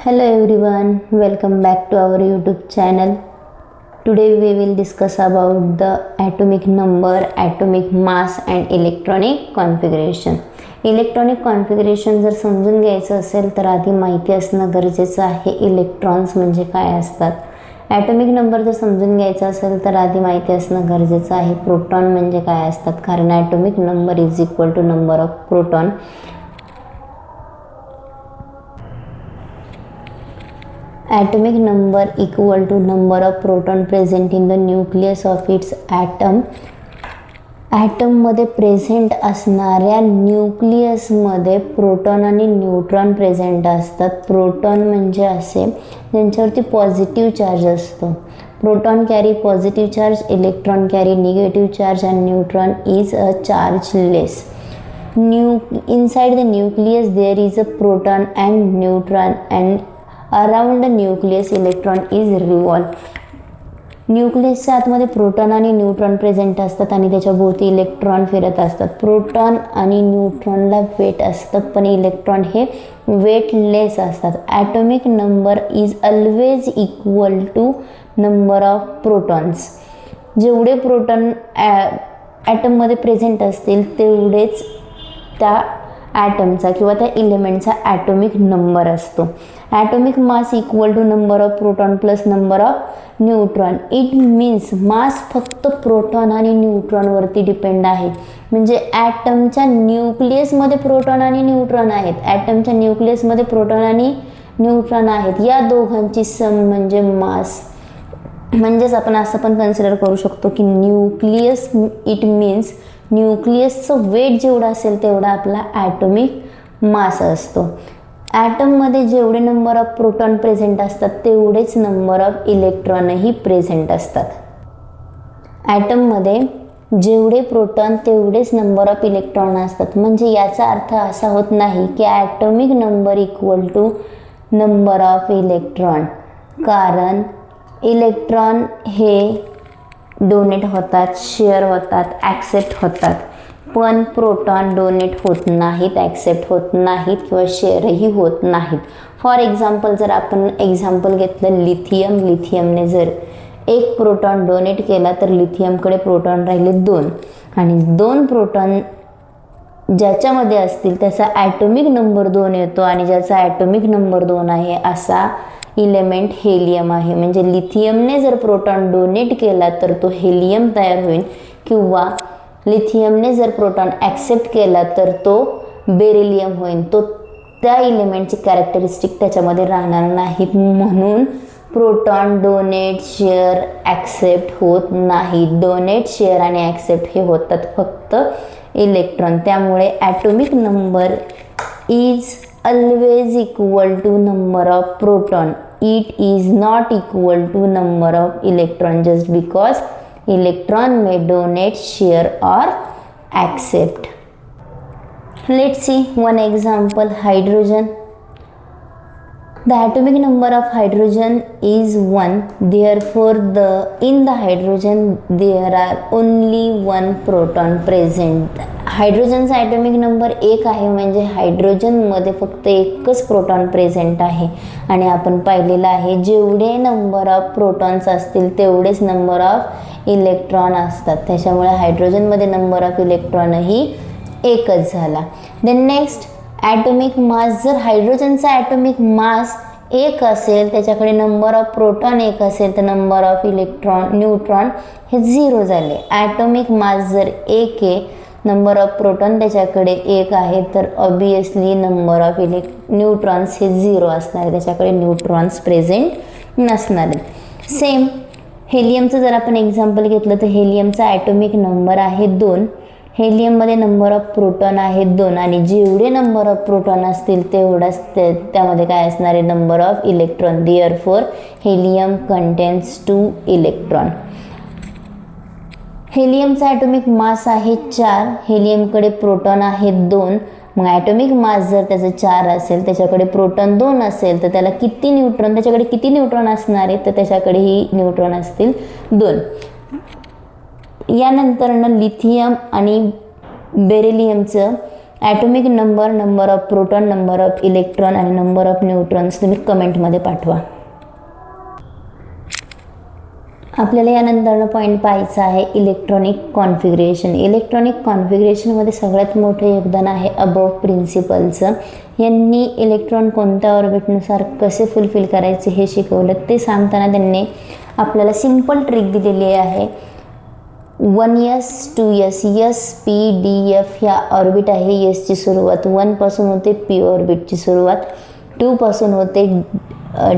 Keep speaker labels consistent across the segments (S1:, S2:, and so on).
S1: Hello everyone, welcome back to our YouTube channel. Today we will discuss about the atomic number, atomic mass and electronic configuration. Electronic configuration जर समजून घ्यायचं असेल तर आधी माहिती असणं गरजेचं आहे. इलेक्ट्रॉन्स म्हणजे काय असतात. ॲटॉमिक नंबर जर समजून घ्यायचा असेल तर आधी माहिती असणं गरजेचं आहे. प्रोटॉन म्हणजे काय असतात, कारण atomic number is equal to number of proton. Atomic number equal to number of proton present in the nucleus of its atom. ॲटममध्ये प्रेझेंट असणाऱ्या न्यूक्लियसमध्ये प्रोटॉन आणि न्यूट्रॉन प्रेझेंट असतात. प्रोटॉन म्हणजे असे ज्यांच्यावरती पॉझिटिव्ह चार्ज असतो. Proton carry positive charge, electron carry negative charge and neutron is a chargeless. Inside the nucleus there is a proton and neutron and around the nucleus electron is revolve. न्यूक्लियसच्या आतमध्ये proton आणि neutron present असतात आणि त्याच्या भोवती electron फिरत असतात. Proton आणि न्यूट्रॉनला वेट असतं पण इलेक्ट्रॉन हे वेटलेस असतात. Atomic number is always equal to number of protons. जेवढे प्रोटॉन ॲटममध्ये प्रेझेंट असतील तेवढेच त्या ॲटमचा किंवा त्या इलेमेंटचा ॲटॉमिक नंबर असतो. Atomic mass equal to number of proton plus number of neutron. It means mass फक्त प्रोटॉन आणि न्यूट्रॉनवरती डिपेंड आहे. म्हणजे ॲटमच्या न्यूक्लियसमध्ये प्रोटॉन आणि न्यूट्रॉन आहेत. ॲटमच्या न्यूक्लियसमध्ये प्रोटॉन आणि न्यूट्रॉन आहेत. या दोघांची सम म्हणजे मास. म्हणजेच आपण असं पण कन्सिडर करू शकतो की न्यूक्लियस इट मीन्स न्यूक्लियसचं वेट जेवढं असेल तेवढा आपला ॲटॉमिक मास असतो. ॲटममध्ये जेवढे नंबर ऑफ प्रोटॉन प्रेझेंट असतात तेवढेच नंबर ऑफ इलेक्ट्रॉनही प्रेझेंट असतात. ॲटममध्ये जेवढे प्रोटॉन तेवढेच नंबर ऑफ इलेक्ट्रॉन असतात. म्हणजे याचा अर्थ असा होत नाही की atomic number equal to number of electron, कारण इलेक्ट्रॉन हे डोनेट होतात, शेअर होतात, ॲक्सेप्ट होतात. पण प्रोटॉन डोनेट होत नाहीत, ॲक्सेप्ट होत नाहीत किंवा शेअरही होत नाहीत. फॉर एक्झाम्पल जर आपण एक्झाम्पल घेतलं लिथियम. लिथियमने जर एक प्रोटॉन डोनेट केला तर लिथियमकडे प्रोटॉन राहिले 2 आणि 2 प्रोटॉन ज्याच्यामध्ये असतील त्याचा ॲटॉमिक नंबर 2 येतो आणि ज्याचा ॲटॉमिक नंबर 2 आहे असा इलेमेंट हेलियम आहे. म्हणजे लिथियमने जर प्रोटॉन डोनेट केला तर तो हेलियम तयार होईल किंवा लिथियमने जर प्रोटॉन ॲक्सेप्ट केला तर तो बेरिलियम होईल. तो त्या इलेमेंटची कॅरेक्टरिस्टिक त्याच्यामध्ये राहणार नाहीत. म्हणून प्रोटॉन डोनेट, शेअर, ॲक्सेप्ट होत नाही. डोनेट, शेअर आणि ॲक्सेप्ट हे होतात फक्त इलेक्ट्रॉन. त्यामुळे atomic number is always equal to number of proton. It is not equal to number of electron just because electron may donate, share or accept. Let's see one example. Hydrogen. The atomic number of hydrogen is 1. Therefore in the hydrogen there are only 1 proton present. हायड्रोजनचा atomic number 1 आहे. म्हणजे हायड्रोजनमध्ये फक्त एकच proton present आहे. आणि आपण पाहिलेलं आहे जेवढे नंबर ऑफ प्रोटॉन्स असतील तेवढेच नंबर ऑफ इलेक्ट्रॉन असतात. त्याच्यामुळे हायड्रोजनमध्ये नंबर ऑफ इलेक्ट्रॉनही एकच झाला. Then next atomic mass. जर हायड्रोजनचा ॲटॉमिक मास 1 असेल, त्याच्याकडे नंबर ऑफ प्रोटॉन 1 असेल तर नंबर ऑफ न्यूट्रॉन हे 0 झाले. ॲटॉमिक मास जर 1 आहे, नंबर ऑफ प्रोटॉन त्याच्याकडे 1 आहे तर ऑब्वियसली नंबर ऑफ न्यूट्रॉन्स हे 0 असणार. त्याच्याकडे न्यूट्रॉन्स प्रेझेंट नसणार आहेत. सेम हेलियमचं जर आपण एक्झाम्पल घेतलं तर हेलियमचा ॲटॉमिक नंबर आहे 2. हेलियममध्ये नंबर ऑफ प्रोटॉन आहे 2 आणि जेवढे नंबर ऑफ प्रोटॉन असतील तेवढाच त्यामध्ये काय असणार आहे, number of electron. Therefore helium contains 2 electron. हेलियमचा ॲटॉमिक मास आहे 4. हेलियमकडे प्रोटॉन आहे 2. मग ॲटॉमिक मास जर त्याचं 4 असेल, त्याच्याकडे प्रोटॉन 2 असेल तर त्याला त्याच्याकडे किती न्यूट्रॉन असणार आहे, तर त्याच्याकडेही न्यूट्रॉन असतील 2. यानंतर लिथियम आणि बेरिलियमचं atomic number, number of proton, number of electron आणि नंबर ऑफ न्यूट्रॉन्स तुम्ही कमेंटमध्ये पाठवा. आपल्याला यानंतर पॉईंट पाहायचा आहे इलेक्ट्रॉनिक कॉन्फिगरेशन. इलेक्ट्रॉनिक कॉन्फिगरेशनमध्ये सगळ्यात मोठं योगदान आहे अबव प्रिन्सिपलचं. यांनी इलेक्ट्रॉन कोणत्या ऑर्बिटनुसार कसे फुलफिल करायचे हे शिकवलं. ते सांगताना त्यांनी आपल्याला सिम्पल ट्रिक दिलेली आहे. 1s 2s s p d f ह्या ऑर्बिट आहे. एसची सुरुवात 1 पासून होते, पी ऑर्बिटची सुरुवात 2 पासून होते,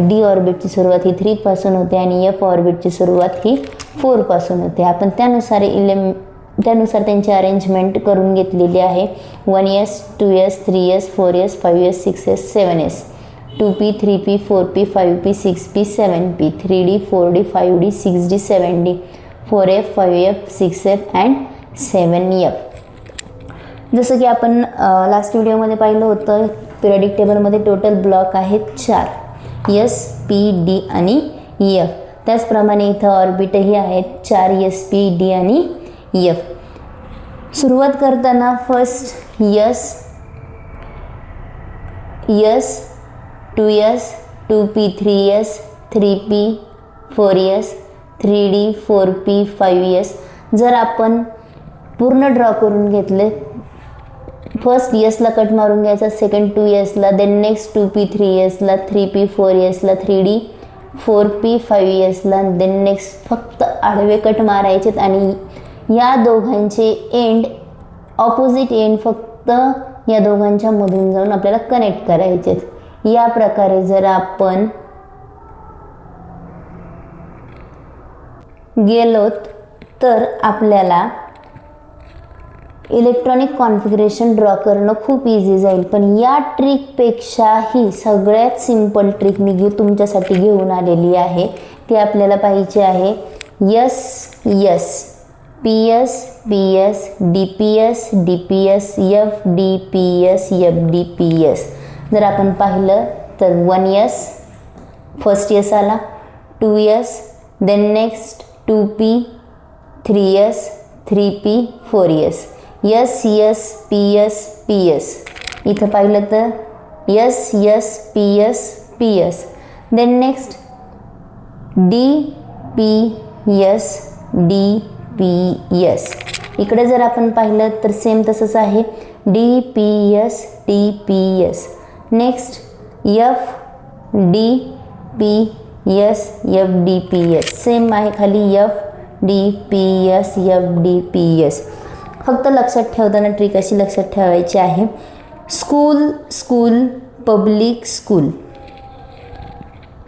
S1: डी ऑर्बिटची सुरुवात ही 3 पासून होते आणि एफ ऑर्बिटची सुरुवात ही 4 पासून होते. आपण त्यानुसार त्यांची अरेंजमेंट करून घेतलेली आहे. 1s 2s 3s 4s 5s 6s 7s 2p 3p 4p 5p 6p 7p 3d 4d 5d 6d 7d 4f 5f 6f and 7f. जसं की आपण लास्ट व्हिडिओमध्ये पाहिलं होतं, पिरियडिक टेबलमध्ये टोटल ब्लॉक आहेत 4, S P D आणि F. त्याचप्रमाणे इथं ऑर्बिटही आहेत 4 S P D आणि F. सुरुवात करताना first S 2s 2p 3s 3p 4s 3d 4p 5s. जर आपण पूर्ण ड्रॉ करून घेतले, फर्स्ट यसला कट मारून घ्यायचा, सेकंड 2sला, देन नेक्स्ट 2p 3sला, 3p 4sला, 3d 4p 5sला, देन नेक्स्ट फक्त आडवे कट मारायचेत आणि या दोघांचे एंड ऑपोजिट एंड फक्त या दोघांच्या मधून जाऊन आपल्याला कनेक्ट करायचेत. या प्रकारे जर आपण गेलोत तर आपल्याला इलेक्ट्रॉनिक कॉन्फिगरेशन ड्रॉ करणं खूप इझी जाईल. पण या ट्रिकपेक्षाही सगळ्यात सिंपल ट्रिक मी तुमच्यासाठी घेऊन आलेली आहे. ती आपल्याला पाहिजे आहे S S P S P S D P S D P S F D P S F D P S. जर आपण पाहिलं तर 1s फर्स्ट S आला, 2s, then next 2p 3s 3p 4s, S S P S P S. इथं पाहिलं तर S S P S P S. Then next D P S D P S. इकडे जर आपण पाहिलं तर सेम तसंच आहे, D P S D P S. Next F D P S F D P S. Same आहे खाली F D P S F D P S. फक्त लक्षात ठेवताना ट्रिक अशी लक्षात ठेवायची आहे, school school public school,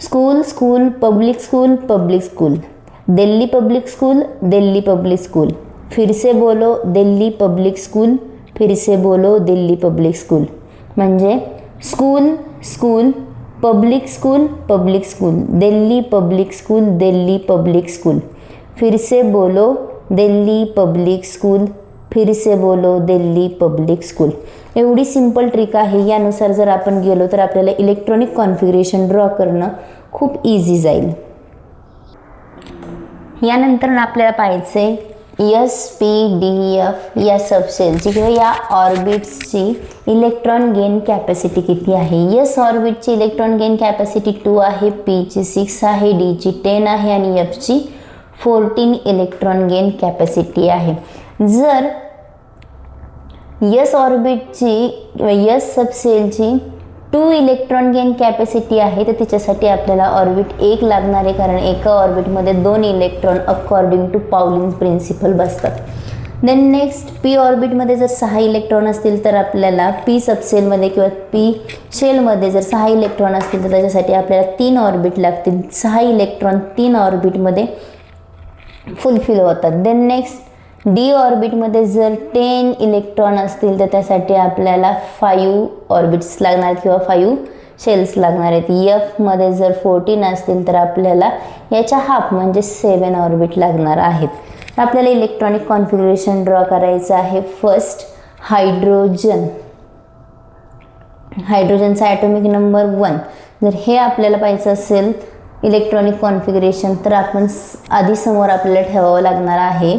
S1: school school public school public school, Delhi public school Delhi public school. फिर से बोलो दिल्ली पब्लिक स्कूल, फिर से बोलो दिल्ली पब्लिक स्कूल. म्हणजे school school public school public school, Delhi public school Delhi public school. फिर से बोलो दिल्ली पब्लिक स्कूल, फिर से बोलो दिल्ली पब्लिक स्कूल. एवढी सिंपल ट्रिक आहे. यानुसार जर आपण गेलो तर आपल्याला इलेक्ट्रॉनिक कॉन्फिगरेशन ड्रॉ करणं खूप इझी जाईल. यानंतर आपल्याला पाहायचे S P D F या सबसेलची किंवा या ऑर्बिट्सची इलेक्ट्रॉन गेन कॅपॅसिटी किती आहे. S ऑर्बिटची इलेक्ट्रॉन गेन कॅपॅसिटी 2 आहे, P ची 6 आहे, D ची 10 आहे आणि F ची 14 इलेक्ट्रॉन गेन कॅपॅसिटी आहे. जर S ऑर्बिटची किंवा S सबसेलची 2 इलेक्ट्रॉन गेन कॅपॅसिटी आहे तर त्याच्यासाठी आपल्याला ऑर्बिट 1 लागणार आहे, कारण एका ऑर्बिटमध्ये 2 electron according to Pauling principle बसतात. देन नेक्स्ट P ऑर्बिटमध्ये जर 6 इलेक्ट्रॉन असतील तर आपल्याला P सबसेलमध्ये किंवा P शेलमध्ये जर 6 इलेक्ट्रॉन असतील तर त्याच्यासाठी आपल्याला 3 ऑर्बिट लागतील. 6 इलेक्ट्रॉन 3 ऑर्बिटमध्ये फुलफिल होतात. देन नेक्स्ट D ऑर्बिटमध्ये जर 10 इलेक्ट्रॉन असतील तर त्यासाठी आपल्याला 5 ऑर्बिट्स लागणार किंवा 5 शेल्स लागणार आहेत. F मध्ये जर 14 असतील तर आपल्याला याच्या हाफ म्हणजे 7 ऑर्बिट लागणार आहेत. आपल्याला इलेक्ट्रॉनिक कॉन्फिगरेशन ड्रॉ करायचं आहे. फर्स्ट हायड्रोजन, हायड्रोजनचा ॲटॉमिक नंबर 1. जर हे आपल्याला पाहायचं असेल इलेक्ट्रॉनिक कॉन्फिगरेशन तर आपण आधी समोर आपल्याला ठेवावं लागणार आहे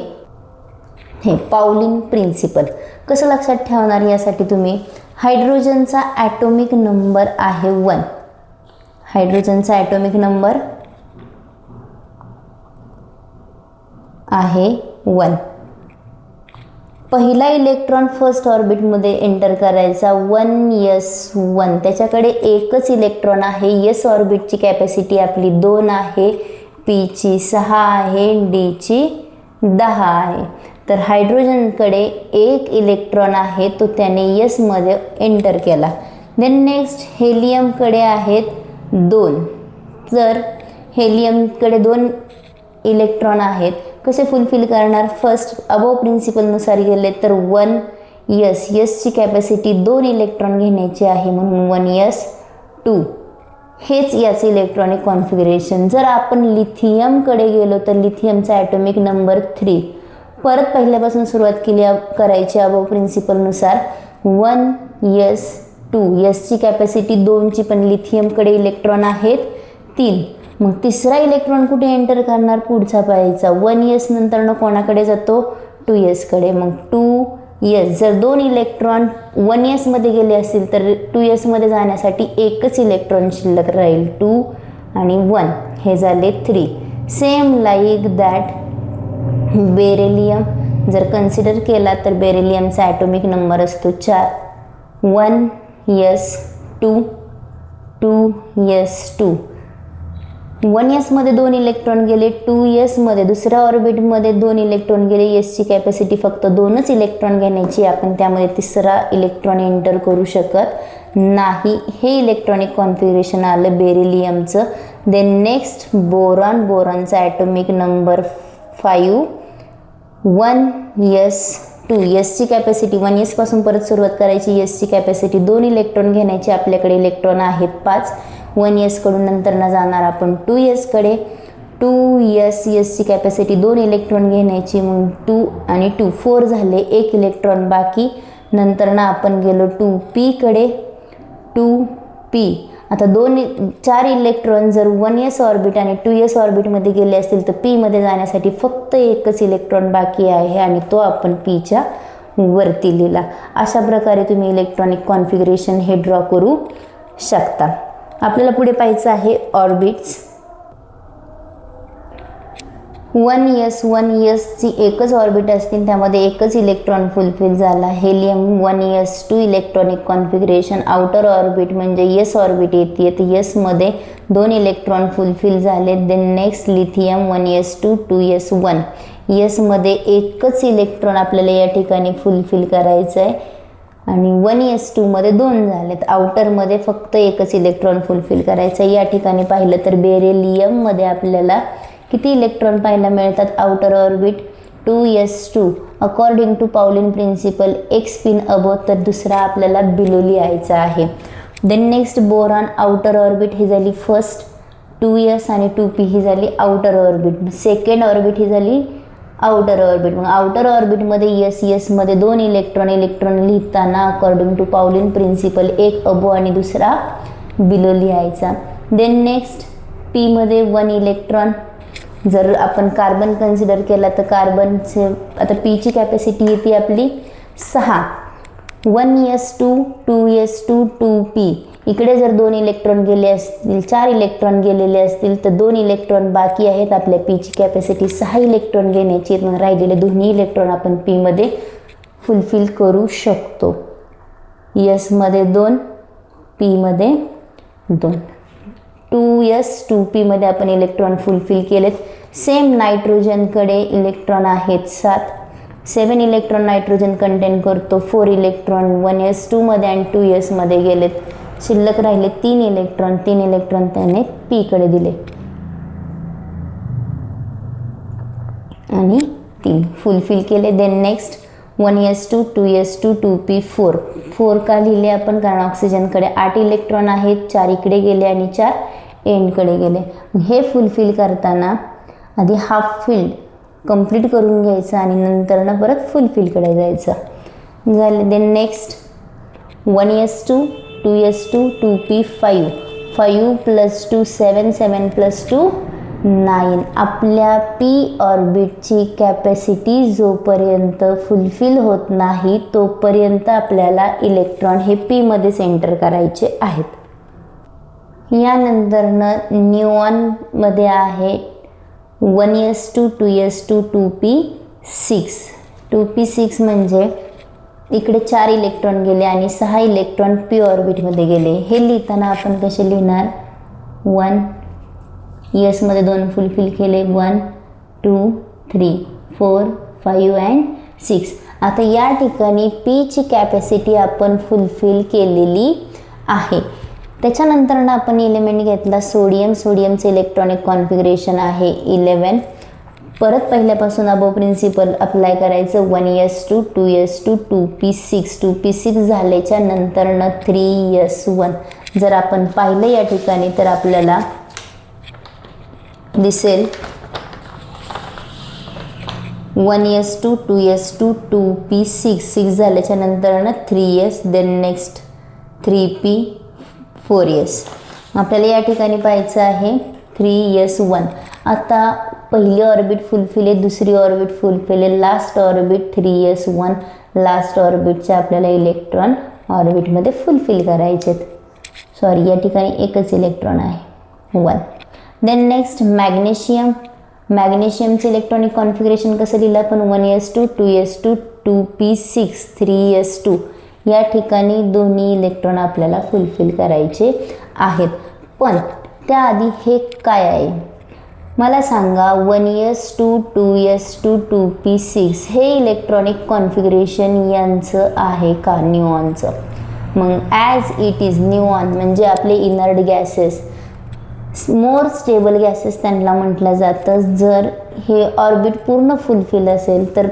S1: हे पाउलिन प्रिन्सिपल. कसं लक्षात ठेवणार यासाठी तुम्ही हायड्रोजनचा ॲटोमिक नंबर आहे 1. हायड्रोजनचा ॲटोमिक नंबर आहे 1. पहिला इलेक्ट्रॉन फर्स्ट ऑर्बिटमध्ये एंटर करायचा 1s1. त्याच्याकडे एकच इलेक्ट्रॉन आहे. एस ऑर्बिटची कॅपॅसिटी आपली 2 आहे, पीची 6 आहे, डीची 10 आहे. तर हायड्रोजनकडे एक इलेक्ट्रॉन आहे, तो त्याने यसमध्ये एंटर केला. देन नेक्स्ट हेलियमकडे आहेत 2. तर हेलियमकडे 2 इलेक्ट्रॉन आहेत. कसे फुलफिल करणार? फर्स्ट अबोव प्रिन्सिपलनुसार गेले तर 1s. यसची कॅपॅसिटी 2 इलेक्ट्रॉन घेण्याची आहे म्हणून 1s2. हेच याचे इलेक्ट्रॉनिक कॉन्फिगरेशन. जर आपण लिथियमकडे गेलो तर लिथियमचा ॲटोमिक नंबर 3. परत पहिल्यापासून सुरुवात करायची अबोव प्रिन्सिपलनुसार 1s2. यसची कॅपॅसिटी 2ची, पण लिथियमकडे इलेक्ट्रॉन आहेत 3. मग तिसरा इलेक्ट्रॉन कुठे एंटर करणार? पुढचा पाहायचा 1s नंतर कोणाकडे जातो? 2s कडे. मग 2s. जर 2 इलेक्ट्रॉन 1s मध्ये गेले असतील तर 2s मध्ये जाण्यासाठी एकच इलेक्ट्रॉन शिल्लक राहील, 2 आणि 1. हे झाले 3. सेम लाईक दॅट बेरिलियम जर कन्सिडर केला तर बेरिलियमचा ॲटोमिक नंबर असतो 4. 1s2, 2s2. 1s मध्ये 2 इलेक्ट्रॉन गेले, 2s मध्ये दुसऱ्या ऑर्बिटमध्ये 2 इलेक्ट्रॉन गेले. यसची कॅपॅसिटी फक्त 2च इलेक्ट्रॉन घेण्याची, आपण त्यामध्ये तिसरा इलेक्ट्रॉन एंटर करू शकत नाही. हे इलेक्ट्रॉनिक कॉन्फिगरेशन आलं बेरिलियमचं. Then next boron. बोरॉनचा ॲटोमिक नंबर 5. 1s2. यसची कॅपॅसिटी 1s पासून परत सुरुवात करायची. यसची कॅपॅसिटी 2 इलेक्ट्रॉन घेण्याची, आपल्याकडे इलेक्ट्रॉन आहेत 5. 1s कडून नंतर न जाणार आपण 2s कडे. 2s. यसची कॅपॅसिटी 2 इलेक्ट्रॉन घेण्याची, मग 2 आणि 2 4 झाले, 1 इलेक्ट्रॉन बाकी. नंतर ना आपण गेलो 2p कडे. 2p. आता 4 इलेक्ट्रॉन जर 1s ऑर्बिट आणि 2s ऑर्बिटमध्ये गेले असतील तर p मध्ये जाण्यासाठी फक्त एकच इलेक्ट्रॉन बाकी आहे आणि तो आपण pच्या वरती लिहिला. अशा प्रकारे तुम्ही इलेक्ट्रॉनिक कॉन्फिगरेशन हे ड्रॉ करू शकता. आपल्याला पुढे पाहायचं आहे ऑर्बिट्स. 1s ची एकच ऑर्बिट असतील, त्यामध्ये एकच इलेक्ट्रॉन फुलफिल झाला. Helium 1s2 electronic configuration. Outer orbit म्हणजे एस ऑर्बिट येते, तर यसमध्ये 2 इलेक्ट्रॉन फुलफिल झाले. Then next lithium 1s2, 2s1. यसमध्ये एकच इलेक्ट्रॉन आपल्याला या ठिकाणी फुलफिल करायचं आहे आणि 1s2 मध्ये 2 झालेत. आउटरमध्ये फक्त एकच इलेक्ट्रॉन फुलफिल करायचं. या ठिकाणी पाहिलं तर बेरिलियममध्ये आपल्याला किती इलेक्ट्रॉन पाहायला मिळतात? Outer orbit 2s2. According to Pauli's principle एक स्पिन अबो, तर दुसरा आपल्याला बिलो लिहायचा आहे. Then next boron. Outer orbit ही झाली फर्स्ट 2s आणि 2p ही झाली आउटर ऑर्बिट. सेकंड ऑर्बिट ही झाली आउटर ऑर्बिट. मग आउटर ऑर्बिटमध्ये यस मध्ये 2 इलेक्ट्रॉन लिहिताना अकॉर्डिंग टू पाउलिन प्रिन्सिपल एक अबो आणि दुसरा बिलो लिहायचा. देन नेक्स्ट p मध्ये 1 इलेक्ट्रॉन. जर आपण कार्बन कन्सिडर केला तर कार्बनचे आता पीची कॅपॅसिटी येते आपली 6. 1s2, 2s2, 2p. इकडे जर 2 इलेक्ट्रॉन गेले असतील, 4 इलेक्ट्रॉन गेलेले असतील तर 2 इलेक्ट्रॉन बाकी आहेत. आपल्या पीची कॅपॅसिटी 6 इलेक्ट्रॉन घेण्याची, मग राहिलेले दोन्ही इलेक्ट्रॉन आपण पी मध्ये फुलफिल करू शकतो. यस मध्ये 2, पी मध्ये 2. 2s 2p मध्ये आपण इलेक्ट्रॉन फुलफिल केलेत. सेम नायट्रोजनकडे इलेक्ट्रॉन आहेत 7 इलेक्ट्रॉन नायट्रोजन कंटेन करतो. 4 इलेक्ट्रॉन 1s2 मध्ये आणि 2s मध्ये गेलेत. शिल्लक राहिले 3 इलेक्ट्रॉन. 3 इलेक्ट्रॉन त्याने p कडे दिले आणि 3 फुलफिल केले. Then next 1s2, 2s2, 2p, 4 का लिहिले आपण? कारण ऑक्सिजनकडे 8 इलेक्ट्रॉन आहेत. 4 इकडे गेले आणि 4 एंडकडे गेले. हे फुलफिल करताना आधी हाफ फिल्ड कंप्लीट करून घ्यायचं आणि नंतर ना परत फुलफिलकडे जायचं झालं. Then next 1s2, 2s2, 2p, 5 + 2 7 7 + 2 9. आपल्या पी ऑर्बिटची कॅपॅसिटी जोपर्यंत फुलफिल होत नाही तोपर्यंत आपल्याला इलेक्ट्रॉन हे पीमध्ये सेंटर करायचे आहेत. यानंतरनं न्यूऑनमध्ये आहे 1s2 2s2 2p6. 2p6 म्हणजे इकडे 4 इलेक्ट्रॉन गेले आणि 6 इलेक्ट्रॉन पी ऑर्बिटमध्ये गेले. हे लिहिताना आपण कसे लिहिणार? 1 यसमध्ये 2 फुलफिल केले, 1 2 3 4 5 अँड 6. आता या ठिकाणी पीची कॅपॅसिटी आपण फुलफिल केलेली आहे. त्याच्यानंतर आपण इलेमेंट घेतला सोडियम. सोडियमचे इलेक्ट्रॉनिक कॉन्फिगरेशन आहे 11. परत पहिल्यापासून अबोव प्रिन्सिपल अप्लाय करायचं. 1s2 2s2 2p6. 2p6 झाल्याच्या नंतरनं 3s1. जर आपण पाहिलं या ठिकाणी तर आपल्याला दिसेल 1s2 2s2 2p6. 6 झाल्याच्या नंतरनं 3s, then next 3p 4s. आपल्याला या ठिकाणी पाहायचं आहे 3s1. आता पहिली ऑर्बिट फुलफिल आहे, दुसरी ऑर्बिट फुलफिल आहे, लास्ट ऑर्बिट 3s1. लास्ट ऑर्बिटचे आपल्याला इलेक्ट्रॉन ऑर्बिटमध्ये फुलफिल करायचे. सॉरी, या ठिकाणी एकच इलेक्ट्रॉन आहे 1. Then next magnesium. मॅग्नेशियमचे इलेक्ट्रॉनिक कॉन्फिगरेशन कसं लिहिलं आपण? 1s2 2s2 2p6 3s2. या ठिकाणी दोन्ही इलेक्ट्रॉन आपल्याला फुलफिल करायचे आहेत. पण त्याआधी हे काय आहे मला सांगा? 1s2 2s2 2p6 हे इलेक्ट्रॉनिक कॉन्फिगरेशन यांचं आहे का न्यूऑनचं? मग ॲज इट इज न्यूऑन म्हणजे आपले inert gases, more stable gases त्यांना म्हटलं जातं. जर हे ऑर्बिट पूर्ण फुलफिल असेल तर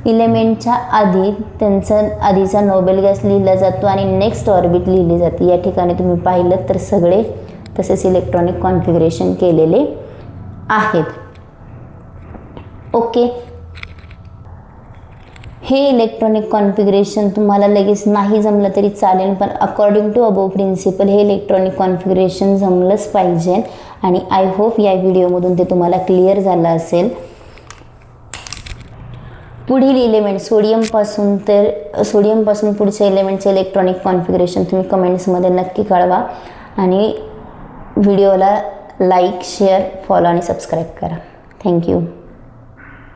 S1: इलेमेंटच्या आधी त्यांचा आधीचा नोबेल गॅस लिहिला जातो आणि नेक्स्ट ऑर्बिट लिहिली जाते. या ठिकाणी तुम्ही पाहिलं तर सगळे तसेच इलेक्ट्रॉनिक कॉन्फिगरेशन केलेले आहेत. ओके, हे इलेक्ट्रॉनिक कॉन्फिगरेशन तुम्हाला लगेच नाही जमलं तरी चालेल, पण अकॉर्डिंग टू अबोव प्रिन्सिपल हे इलेक्ट्रॉनिक कॉन्फिगरेशन जमलंच पाहिजे. आणि आय होप या व्हिडिओमधून ते तुम्हाला क्लिअर झालं असेल. पुढील इलेमेंट सोडियमपासून पुढच्या इलेमेंटचे इलेक्ट्रॉनिक कॉन्फिगरेशन तुम्ही कमेंट्समध्ये नक्की कळवा. आणि व्हिडिओला लाईक, शेअर, फॉलो आणि सबस्क्राईब करा. थँक्यू.